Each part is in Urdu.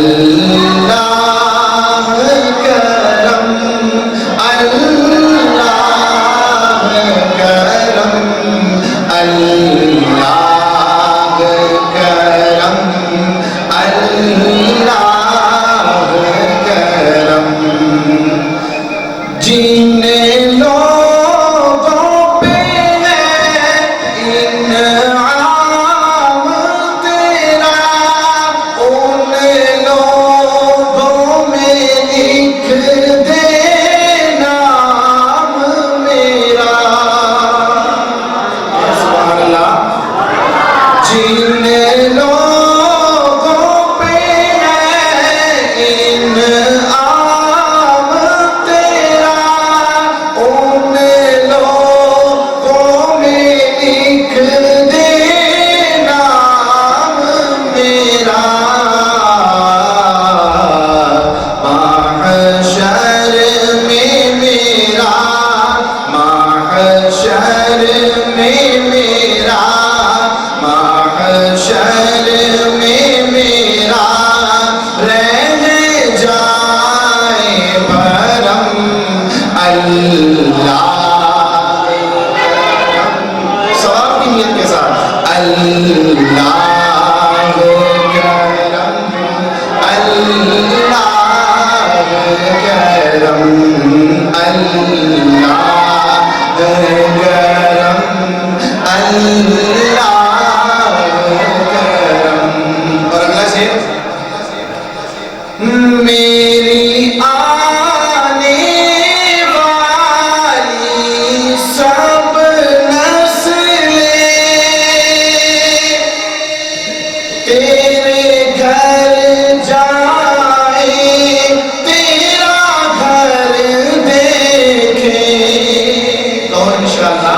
اللہ کرم، اللہ کرم، اللہ کرم، اللہ کرم، جن لوگوں پہ ہے انعام تیرا، ان لوگوں میں لکھ دے نام میرا۔ سبحان اللہ۔ جن لوگوں پہ ہے انعام تیرا، ان لوگوں میں لکھ دے نام میرا۔ محشر میں میرا، محشر میں میرا، محشر میں میرا رہ جائے بھرم، اللہ ثواب کی نیت کے ساتھ، اللہ کرم، اللہ کرم، اللہ کرم، اللہ کرم۔ اور اگلا شعر، میری آنے والی سب نسلیں تیرے گھر جائیں، تیرا گھر دیکھیں۔ کہو انشاءاللہ۔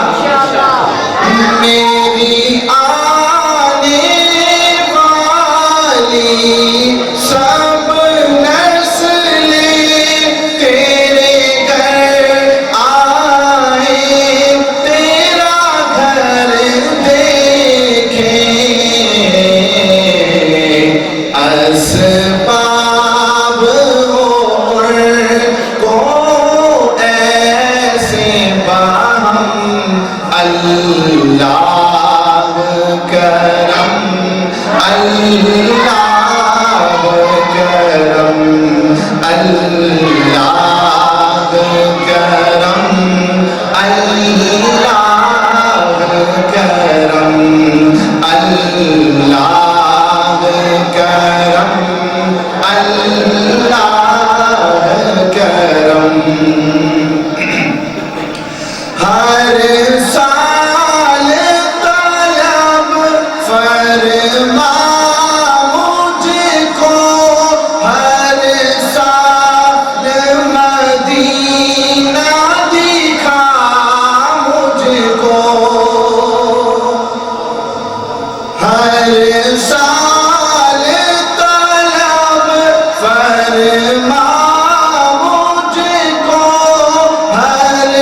میری آنے والی سب نسلیں تیرے گھر آئیں، تیرا گھر دیکھیں، اسباب عمر کو ایسے باہم، اللہ کرم، اللہ کرم، اللہ کرم، اللہ کرم، اللہ کرم، اللہ کرم۔ ہر سال طلب فرما مجھ کو، ہر سال مدینہ دکھا مجھ کو، ہر سال طلب فرما مجھ کو، ہر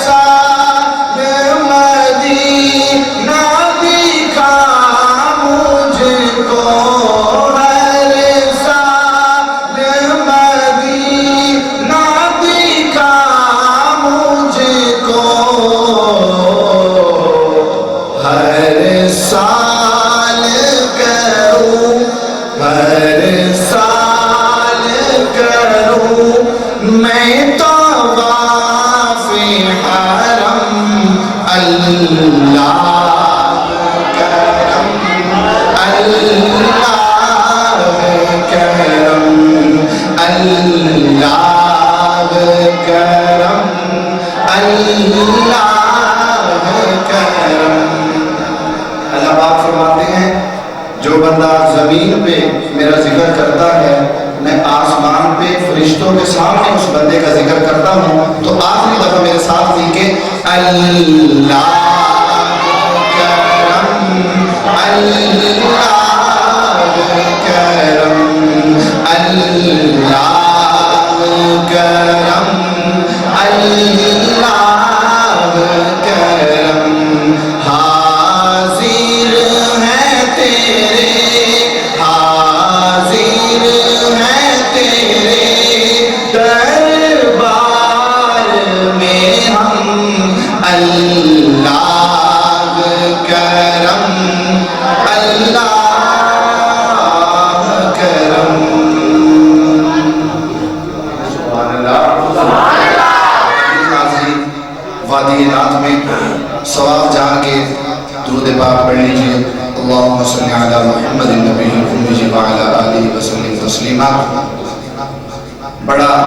سال مدینہ دکھا مجھ کو، ہر سال مدینہ دکھا مجھ کو، ہر سال کروں، ہر سال کروں میں طواف حرم، اللہ کرم، اللہ کرم، اللہ کرم، اللہ کرم۔ اللہ پاک فرماتے ہیں جو بندہ زمین پہ میرا ذکر کرتا ہے، میں آسمان پہ فرشتوں کے سامنے اس بندے کا ذکر کرتا ہوں۔ تو آخری دفعہ میرے ساتھ لیجیے، اللہ کرم، اللہ کرم، اللہ کرم، اللہ کرم، حاضر ہے تیرے، حاضر درود پاک پڑھ لیجئے۔ اللہم صلی علی محمد النبی الأمی وعلی آلہ وسلم تسلیما۔ بڑا